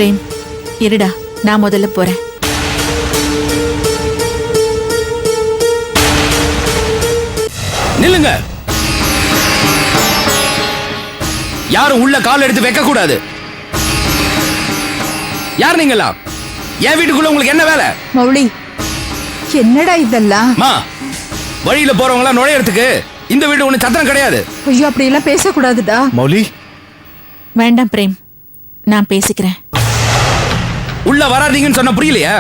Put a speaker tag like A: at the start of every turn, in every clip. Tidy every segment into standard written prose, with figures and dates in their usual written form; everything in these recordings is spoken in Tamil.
A: பிரேம் இருடா, நான் முதல்ல போறேன்.
B: நில்லுங்க. யாரும் உள்ள கால் எடுத்து வைக்க கூடாது. யார் நீங்களா? என் வீட்டுக்குள்ள உங்களுக்கு என்ன வேலை?
C: மௌலி, என்னடா இதெல்லாம்?
B: வழியில போறவங்களா நுழையறதுக்கு இந்த வீடு ஒண்ணு சத்திரம் கிடையாது.
C: ஐயோ, அப்படி எல்லாம் பேசக்கூடாதுடா.
D: மௌலி,
A: வேண்டாம் பிரேம், நான் பேசிக்கிறேன்.
B: உள்ள வராதீங்கன்னு சொன்ன புரியலையா?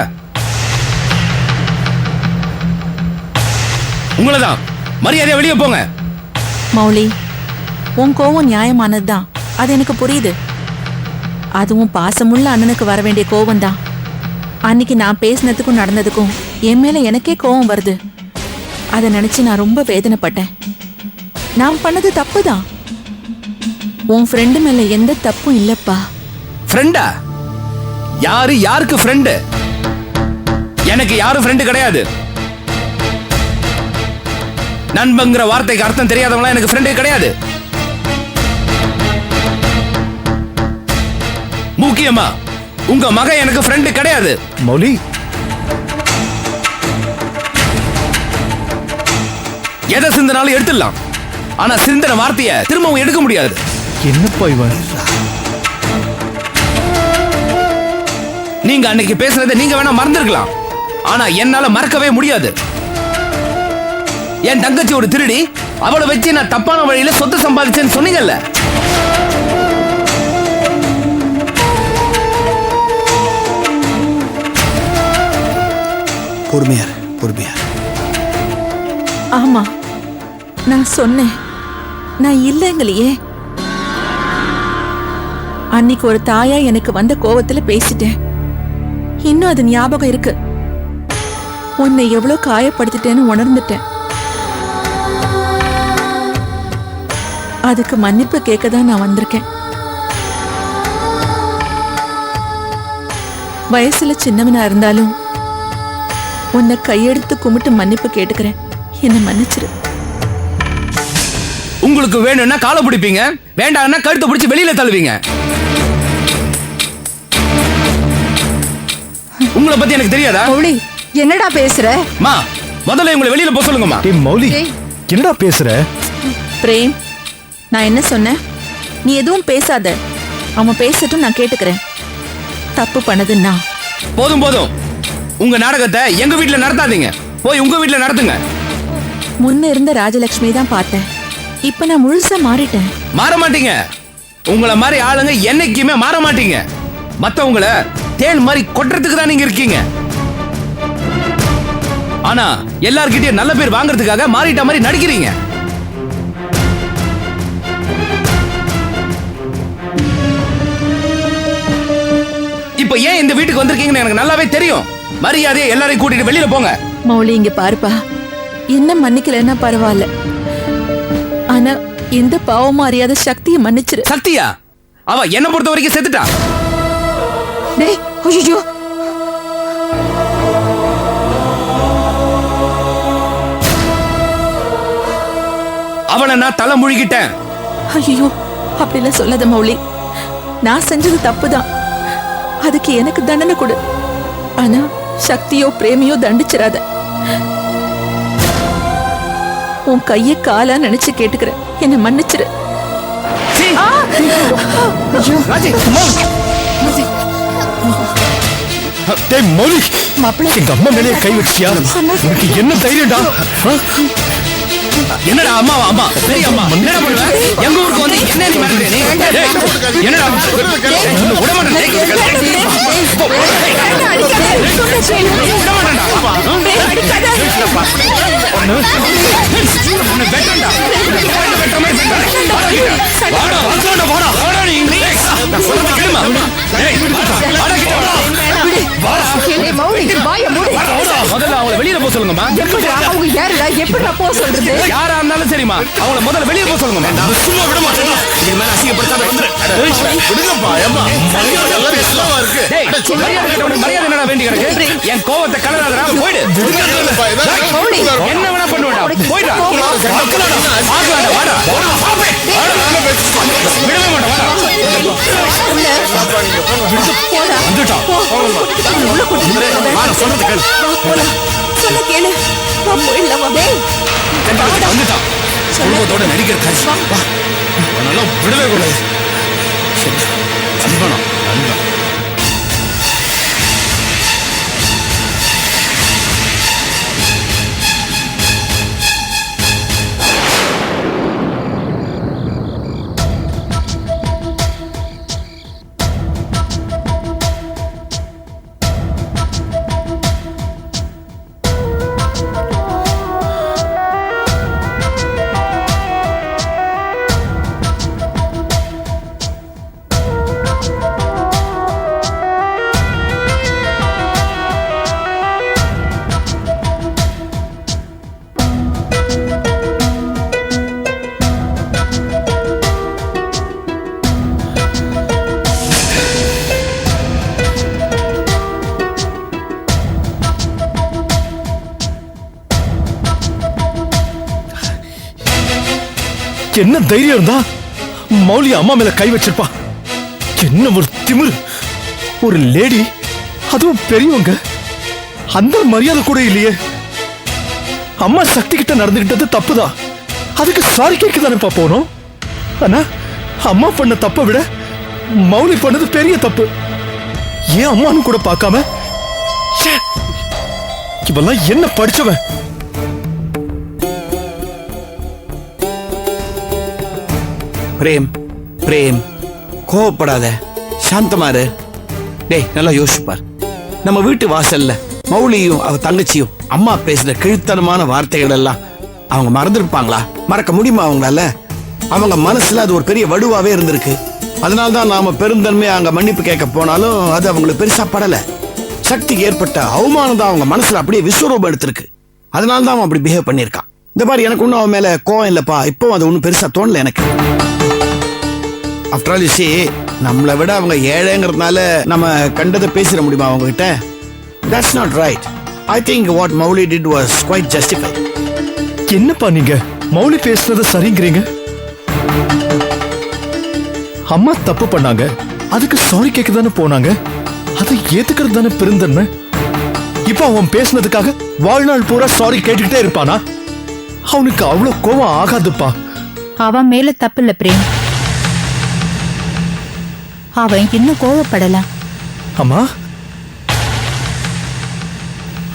B: உங்களதான் மரியாதையா வெளியே போங்க.
A: மௌலி, உன் கோவம் நியாயமானதுதான், அது எனக்கு புரியுது. அதுவும் பாசமுள்ள அண்ணனுக்கு வர வேண்டிய கோவம் தான். அன்னைக்கு நான் பேசினதுக்கும் நடந்ததுக்கும் என் மேல எனக்கே கோவம் வருது. அதை நினைச்சு நான் ரொம்ப வேதனைப்பட்டேன். நான் பண்ணது தப்புதான். உன் ஃப்ரெண்டு மேல எந்த தப்பும் இல்லப்பா.
B: ஃப்ரெண்டா? யாரு யாருக்கு ஃப்ரெண்டு? எனக்கு யாரும் ஃப்ரெண்டு கிடையாது. நண்பங்கிற வார்த்தைக்கு அர்த்தம் தெரியாதவங்களா எனக்கு ஃப்ரெண்டே கிடையாது. முக்கியமா உங்க மகன் எனக்கு ஃப்ரெண்டு கிடையாது.
D: மௌலி,
B: எதை சிந்தனாலும் எடுத்துடலாம், ஆனா சிந்தன வார்த்தையை திரும்பவும் எடுக்க முடியாது.
D: என்னப்பா இவன்?
B: நீங்க அன்னைக்கு பேசுறதை நீங்க வேணா மறந்துருக்கலாம், ஆனா என்னால மறக்கவே முடியாது. என் தங்கச்சி ஒரு திருடி, அவளை வச்சு நான் தப்பான வழியில சொத்து சம்பாதிச்சேன்னு சொன்னீங்கல்ல.
E: பொறுமையார், பொறுமையார்.
A: ஆமா, நான் சொன்னேன். நான் இல்லைங்களையே. அன்னைக்கு ஒரு தாயா எனக்கு வந்த கோவத்துல பேசிட்டேன். இன்னும் அது ஞாபகம் இருக்கு. உன்னை எவ்வளவு காயப்படுத்திட்டேன்னு உணர்ந்துட்டேன். அதுக்கு மன்னிப்பு கேட்க தான் நான் வந்திருக்கேன். வயசுல சின்னவனா இருந்தாலும் உன்னை கையெடுத்து கும்பிட்டு மன்னிப்பு கேட்டுக்கிறேன். என்ன மன்னிச்சிரு.
B: உங்களுக்கு வேணும்னா காலை பிடிப்பீங்க, வேண்டாம்னா கழுத்தை பிடிச்சு வெளியில தள்ளுவீங்க. உங்களை பத்தி எனக்கு தெரியாதா?
C: மௌலி, என்னடா பேசுற?
B: மா, முதல்ல உங்களை வெளியில போக சொல்லுங்கம்மா.
D: டேய் மௌலி, என்னடா பேசுற?
A: பிரேம், நான் என்ன சொன்னேன்? நீ எதுவும் பேசாத. அவன் பேசட்டும், நான் கேட்டுக்கிறேன். தப்பு பண்ணதுன்னா
B: போதும் போதும். உங்க நாடகத்தை எங்க வீட்டுல நடத்தாதீங்க. போய் உங்க வீட்டுல நடத்துங்க.
A: முன்ன இருந்த ராஜலட்சுமி தான் பார்த்தேன். இப்ப நான் முழுசா மாறிட்டேன்.
B: மாற மாட்டீங்க. உங்களை மாதிரி ஆளுங்க என்னைக்குமே மாற மாட்டீங்க. மத்தவங்களை தேன் மாதிரி கொட்டுறதுக்கு தான் நீங்க இருக்கீங்க. ஆனா எல்லார்கிட்டயும் நல்ல பேர் வாங்குறதுக்காக மாறிட்ட மாதிரி நடிக்கிறீங்க. இப்ப ஏன் இந்த வீட்டுக்கு வந்திருக்கீங்கன்னு எனக்கு நல்லாவே தெரியும். மரியாதையை எல்லாரையும் கூட்டிட்டு வெளியில போங்க.
A: மௌலி, இங்க பாருப்பா. என்ன மன்னிக்கலன்னா பரவாயில்ல, ஆனா எந்த பாவமும் அறியாத சக்தியை மன்னிச்சிரு.
B: சக்தியா? அவ என்ன பொறுத்த வரைக்கும் செத்துட்டா.
C: டேய், ஐயோ,
B: அவனை நான் தலை முழுகிட்டேன்.
A: ஐயோ, அப்படிலாம் சொல்லாத மௌலி. நான் செஞ்சது தப்புதான். அதுக்கு எனக்கு தண்டனை கொடு. ஆனா சக்தியோ பிரேமியோ தண்டிச்சிடாத. உன் கைய காலா நினைச்சு கேட்டுக்கிறேன். என்ன மன்னிச்சிரு.
D: டேய் மௌலி, எங்க அம்மா மேலே கை வச்சியா? உனக்கு என்ன தைரியம்டா?
B: என்னடா அம்மாவா? அம்மா சரி அம்மா, என்னடா பண்ணுவ? எங்க ஊருக்கு வந்து என்ன நீ மாட்டே? நீ என்னடா விட மாட்டேன். முதல்ல அவங்கள வெளியில போக சொல்லுங்கம்மா. யாரா இருந்தாலும் சரிம்மா, அவங்கள முதல்ல வெளியே போக சொல்லுங்க. சும்மா விட மாட்டேன். இது மேல அசிங்கப்படுத்தாத வந்துரு. விடுங்கப்பா. ஏம்மா எல்லாரும் இஸ்லாமா இருக்கு. டேய், மரியாதை கேட்டவனுக்கு மரியாதை என்னடா வேண்டி கிடக்கு? என் கோவத்தை கலராதடா, போய்டு. என்ன வேணா பண்ணுவேடா, போய்டா. ஆகலாடா, வாடா. விடவே மாட்டேன், வாடா. சொல்றது கேளு.
A: வா போலாம். சொல்ல கேளு. வா போயிடலாம் வா. டேய்,
B: வந்துட்டான். குடும்பத்தோட நடிக்கிற காட்சி. வா. அவனெல்லாம் விடவே கூடாது. அன்பனா அன்பா.
D: என்ன தைரியம் இருந்தா மௌலி அம்மா மேல கை வச்சிருப்பா. என்ன ஒரு திமிரு. ஒரு லேடி, அதுவும் பெரியவங்க, அந்த மரியாதை கூட இல்லையே. அம்மா சக்தி கிட்ட நடந்துகிட்டது தப்புதான். அதுக்கு சாரி கேட்க தானேப்பா போனோம். ஆனா அம்மா பண்ண தப்பை விட மௌலி பண்ணது பெரிய தப்பு. ஏன் அம்மானு கூட பார்க்காம ச்சே, இவெல்லாம் என்ன படிச்சவன்.
B: பிரேம் பிரேம் கோவப்படாத, சாந்தமாரு. டேய் நல்லா யோசிப்பார். நம்ம வீட்டு வாசல்ல மௌலியும் அவ தங்கச்சியும் அம்மா பேசுற கிழித்தனமான வார்த்தைகள் எல்லாம் அவங்க மறந்துருப்பாங்களா? மறக்க முடியுமா அவங்களால? அவங்க மனசுல அது ஒரு பெரிய வடுவாவே இருந்திருக்கு. அதனால்தான் நாம பெருந்தன்மையா அங்க மன்னிப்பு கேட்க போனாலும் அது அவங்களுக்கு பெருசா படல. சக்திக்கு ஏற்பட்ட அவமானம் தான் அவங்க மனசுல அப்படியே விஸ்வரூபம் எடுத்திருக்கு. அதனால்தான் அவன் அப்படி பிஹேவ் பண்ணிருக்கான். இந்த மாதிரி எனக்கு ஒன்னும் அவன் மேல கோவம் இல்லப்பா. இப்போ அது ஒன்னும் பெருசா தோணல எனக்கு. ஆஃப்டர் ஆல் யூ சீ, நம்மளை விட அவங்க ஏழைங்கிறதுனால நம்ம கண்டதை பேசிட முடியுமா அவங்க கிட்ட? That's not right. I think what Mouli did was quite justified.
D: என்னப்பா நீங்க மௌலி பேசுறது சரிங்கிறீங்க? அம்மா தப்பு பண்ணாங்க, அதுக்கு சாரி கேட்க தானே போனாங்க. அதை ஏத்துக்கிறது தானே பெருந்தன்மை. இப்ப அவன் பேசுனதுக்காக வாழ்நாள் பூரா சாரி கேட்டுக்கிட்டே இருப்பானா? அவனுக்கு அவ்வளவு கோவம் ஆகாதுப்பா.
C: அவன் மேல தப்பு இல்ல பிரேம். அவன் இன்னும் கோவப்படலாம்.
D: அம்மா,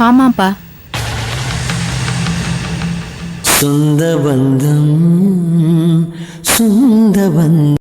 C: ஆமாப்பா.
E: சொந்த பந்தம் சொந்த பந்தம்